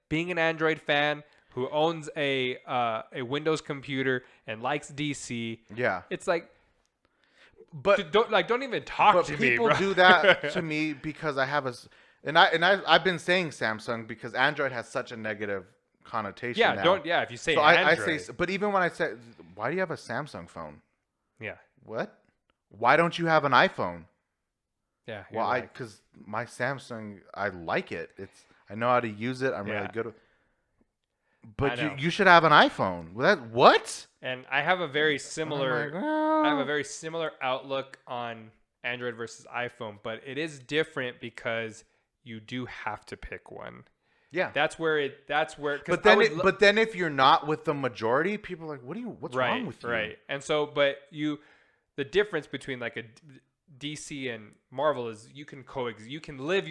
being an Android fan who owns a Windows computer and likes DC. Yeah. It's like, But don't even talk to me, bro. people do that to me because I have I've been saying Samsung because Android has such a negative connotation. Yeah, now. If you say So Android. I say, but even when I say, why do you have a Samsung phone? Yeah. What? Why don't you have an iPhone? Yeah. Well, because my Samsung, I like it. I know how to use it. I'm really good. But you should have an iPhone. What? And I have a very similar. I have a very similar outlook on Android versus iPhone, but it is different because you do have to pick one. Yeah. That's where. But then if you're not with the majority, people are like, what's wrong with you? Right. And so, the difference between like a DC and Marvel is you can coexist. You can live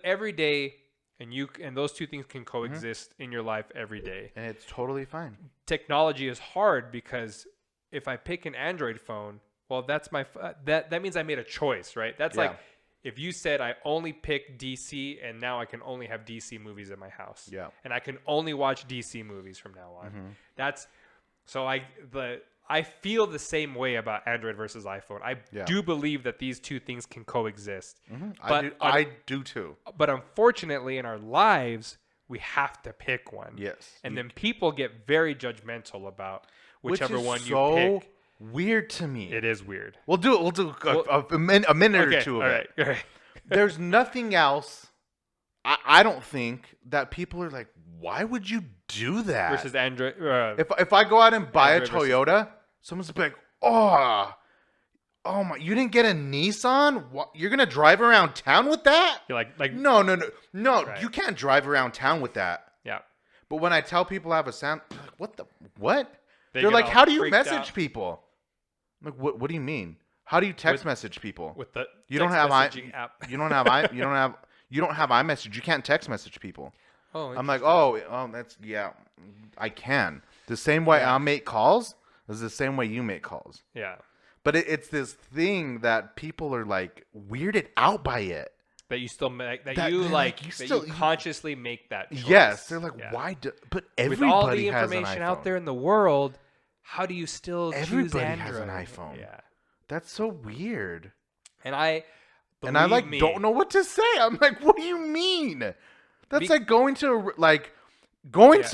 every day, and those two things can coexist in your life every day. And it's totally fine. Technology is hard because if I pick an Android phone, well, that's that means I made a choice, right? That's like if you said I only pick DC and now I can only have DC movies in my house. Yeah. And I can only watch DC movies from now on. I feel the same way about Android versus iPhone. I do believe that these two things can coexist. But I do too. But unfortunately, in our lives, we have to pick one. Yes. And then people get very judgmental about whichever one you pick. Weird to me. It is weird. We'll do a minute or two of it. All right. There's nothing else. I don't think that people are like, why would you do that? Versus Android. If I go out and buy Android a Toyota, someone's like, oh my, you didn't get a Nissan? What, you're gonna drive around town with that? You're like no, right. You can't drive around town with that. Yeah. But when I tell people I have a Sam, what? They're get like, all how do you freaked message out. people? I'm like, what do you mean? How do you text message people? With the You don't have messaging app. You don't have iMessage. You can't text message people. Oh, I'm like, that's I can. The same way I make calls is the same way you make calls. Yeah. But it's this thing that people are like weirded out by it. That you still make you consciously make that choice. Yes, they're like, why? But everybody with all the has an information iPhone. out there in the world, how do you still choose Everybody Android? has an iPhone. Yeah. That's so weird. And I don't know what to say. I'm like, what do you mean? That's like going to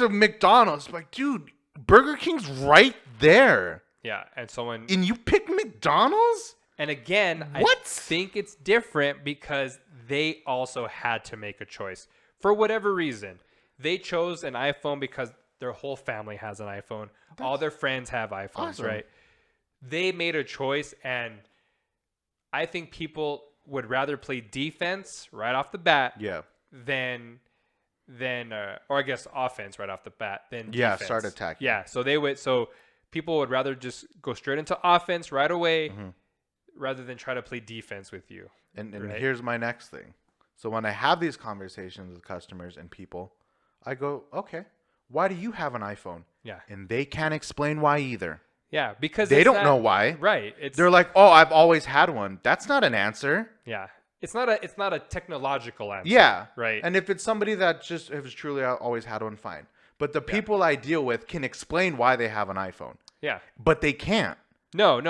McDonald's. Like, dude, Burger King's right there. Yeah, and you pick McDonald's? And again, I think it's different because they also had to make a choice. For whatever reason, they chose an iPhone because their whole family has an iPhone. All their friends have iPhones, awesome. Right? They made a choice, and I think people would rather play defense right off the bat than or I guess offense right off the bat than defense. Start attacking. Yeah, so people would rather just go straight into offense right away rather than try to play defense with you. And here's my next thing. So when I have these conversations with customers and people, I go, okay, why do you have an iPhone? Yeah. And they can't explain why either. Yeah, because they don't know why. Right. They're like, oh, I've always had one. That's not an answer. Yeah. It's not a technological answer. Yeah. Right. And if it's somebody that just has truly always had one, fine. But the people I deal with can explain why they have an iPhone. Yeah. But they can't. No.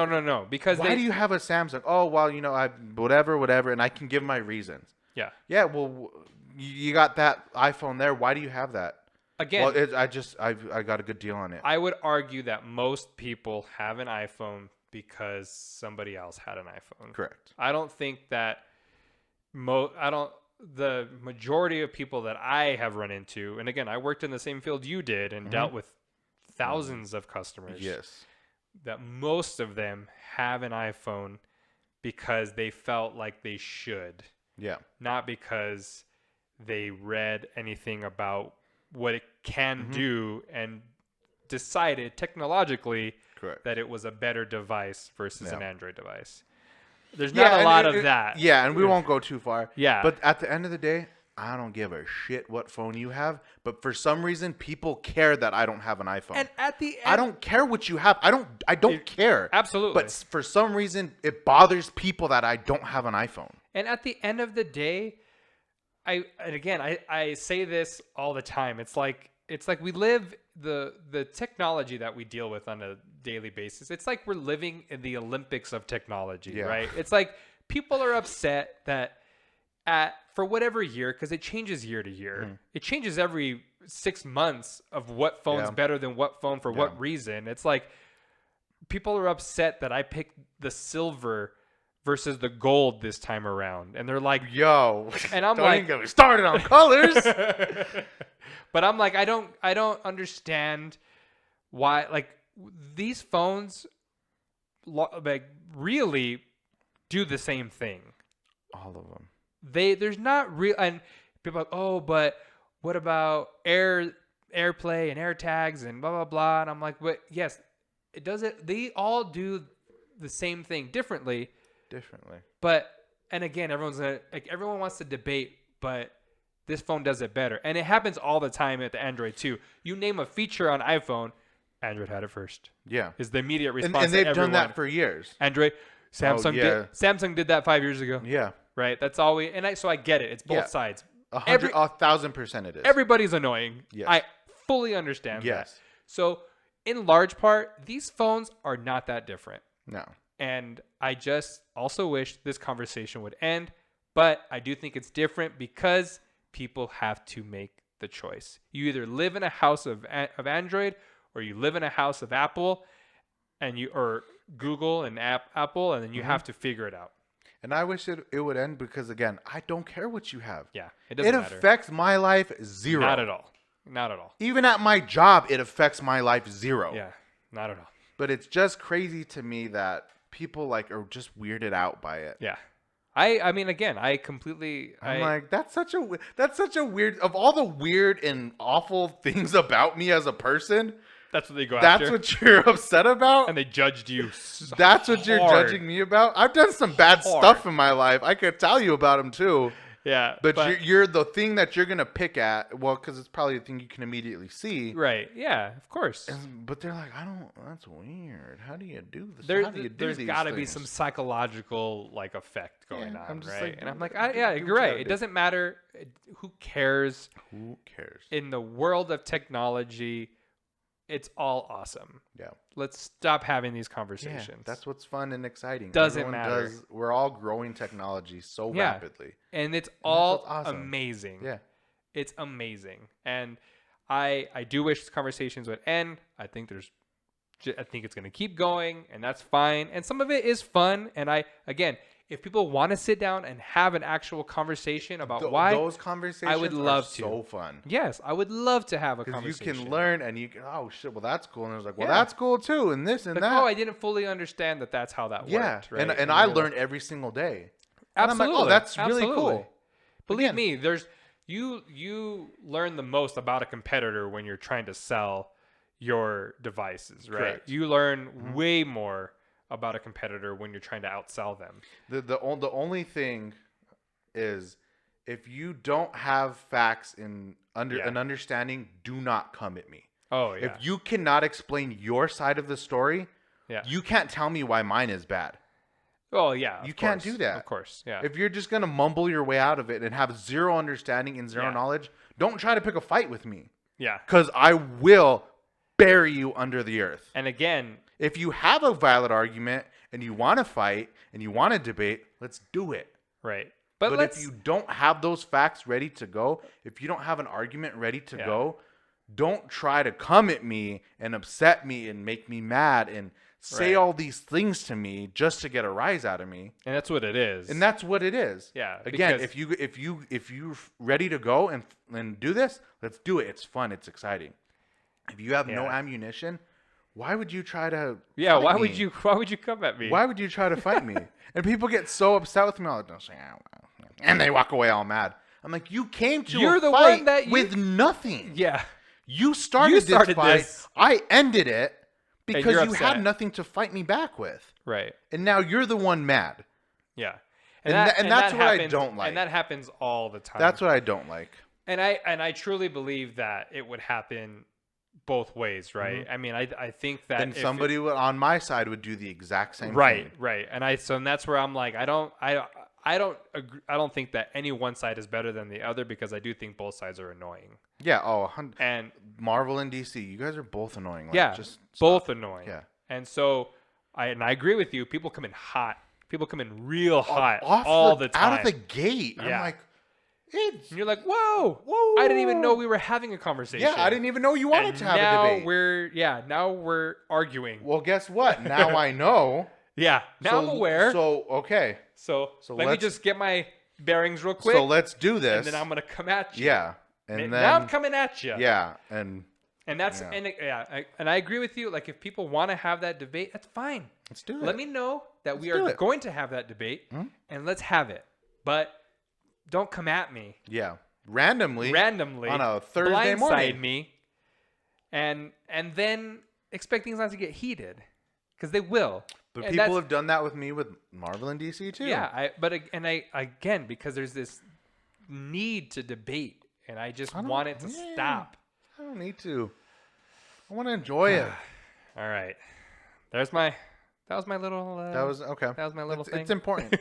Because why do you have a Samsung? Oh, well, I whatever, and I can give my reasons. Yeah. Yeah. Well, you got that iPhone there. Why do you have that? Again, well, I got a good deal on it. I would argue that most people have an iPhone because somebody else had an iPhone. Correct. I don't think that the majority of people that I have run into, and again, I worked in the same field you did and dealt with thousands of customers. Yes. That most of them have an iPhone because they felt like they should. Yeah. Not because they read anything about what it can do and decided technologically that it was a better device versus an Android device. There's not a lot of that. Yeah, and we won't go too far. Yeah. But at the end of the day, I don't give a shit what phone you have. But for some reason, people care that I don't have an iPhone. And at the end, I don't care what you have. I don't care. Absolutely. But for some reason, it bothers people that I don't have an iPhone. And at the end of the day, I say this all the time. It's like we live the technology that we deal with on a daily basis. It's like we're living in the Olympics of technology, right? It's like people are upset that for whatever year, because it changes year to year. It changes every 6 months of what phone's better than what phone for what reason. It's like people are upset that I picked the silver versus the gold this time around, and they're like, "Yo," and I'm don't like, even get me started on colors. But I'm like, I don't understand why, like, these phones like really do the same thing. All of them. There's not real, and people are like, oh, but what about AirPlay and AirTags and blah blah blah, and I'm like, but yes, it does it. They all do the same thing differently. But, and again, everyone wants to debate, but this phone does it better. And it happens all the time at the Android too. You name a feature on iPhone, Android had it first. Yeah. Is the immediate response. And they've done that for years. Android, Samsung did that 5 years ago. Yeah. Right. That's all so I get it. It's both sides. 1,000% it is. Everybody's annoying. Yes. I fully understand that. So in large part, these phones are not that different. No. And I just also wish this conversation would end, but I do think it's different because people have to make the choice. You either live in a house of Android or you live in a house of Apple, or Google and Apple, and then you have to figure it out. And I wish it would end because, again, I don't care what you have. Yeah, it doesn't matter. It affects my life zero. Not at all. Not at all. Even at my job, it affects my life zero. Yeah, not at all. But it's just crazy to me that people are just weirded out by it. Yeah. I mean, again, I'm like, that's such a weird, of all the weird and awful things about me as a person, that's what they go after. That's what you're upset about? And they judged you That's what you're judging me about? I've done some bad stuff in my life. I could tell you about them too. Yeah. But you're the thing that you're going to pick at, well, because it's probably the thing you can immediately see. Right. Yeah, of course. But they're like, that's weird. How do you do this? There's got to be some psychological effect going on, right? And I'm like, you're right. It doesn't matter. Who cares? Who cares? In the world of technology, it's all awesome. Yeah. Let's stop having these conversations. Yeah, that's what's fun and exciting. Doesn't matter. We're all growing technology so rapidly. And it's all amazing. Yeah. It's amazing. And I do wish conversations would end. I think it's going to keep going, and that's fine. And some of it is fun. And if people want to sit down and have an actual conversation about why, those conversations I would love are so fun. Yes, I would love to have a conversation. Because you can learn and you can, oh shit, well that's cool. And it's like, well that's cool too, and this and that. Oh, I didn't fully understand that's how that worked. Right? And I learn every single day. Absolutely. And I'm like, oh, that's really cool. Believe me, you learn the most about a competitor when you're trying to sell your devices, right? Correct. You learn way more about a competitor when you're trying to outsell them. The only thing is, if you don't have facts an understanding, do not come at me. Oh yeah. If you cannot explain your side of the story, you can't tell me why mine is bad. Oh yeah. You can't do that. Of course. Yeah. If you're just gonna mumble your way out of it and have zero understanding and zero knowledge, don't try to pick a fight with me. Yeah. Because I will bury you under the earth. And again, if you have a valid argument and you want to fight and you want to debate, let's do it. Right. But if you don't have those facts ready to go, if you don't have an argument ready to go, don't try to come at me and upset me and make me mad and say all these things to me just to get a rise out of me. And that's what it is. And that's what it is. Yeah. Again, if you're ready to go and do this, let's do it. It's fun. It's exciting. If you have no ammunition, why would you try to why would you come at me? Why would you try to fight me? And people get so upset with me, and they walk away all mad. I'm like, you came to a fight with nothing. Yeah. You started this fight. I ended it because you had nothing to fight me back with. Right. And now you're the one mad. Yeah. And that's what I don't like. And that happens all the time. That's what I don't like. And I truly believe that it would happen both ways, right? I mean, I think that then somebody on my side would do the exact same thing. Right. And that's where I'm like, I I don't agree, I don't think that any one side is better than the other because I do think both sides are annoying. Yeah. Oh, and Marvel and DC, you guys are both annoying. Like, yeah, just both stop. annoying. Yeah. And so I agree with you. People come in hot. People come in real hot Off all the time. out of the gate. Yeah. I'm like, and you're like, whoa, I didn't even know we were having a conversation. Yeah, I didn't even know you wanted to have a debate. Now we're arguing. Well, guess what? Now I know. Yeah, now I'm aware. So, okay. So let me just get my bearings real quick. So let's do this. And then I'm going to come at you. Yeah. And then now I'm coming at you. Yeah. And that's, and I agree with you. Like, if people want to have that debate, that's fine. Let's do it. Let me know that we are going to have that debate, and let's have it. But don't come at me. Yeah. Randomly on a Thursday morning. Blindside me, and then expect things not to get heated, because they will. But people have done that with me with Marvel and DC too. Yeah, again, because there's this need to debate, and I just want it to stop. I don't need to. I want to enjoy it. All right. That was my little. That was okay. That was my little thing. It's important.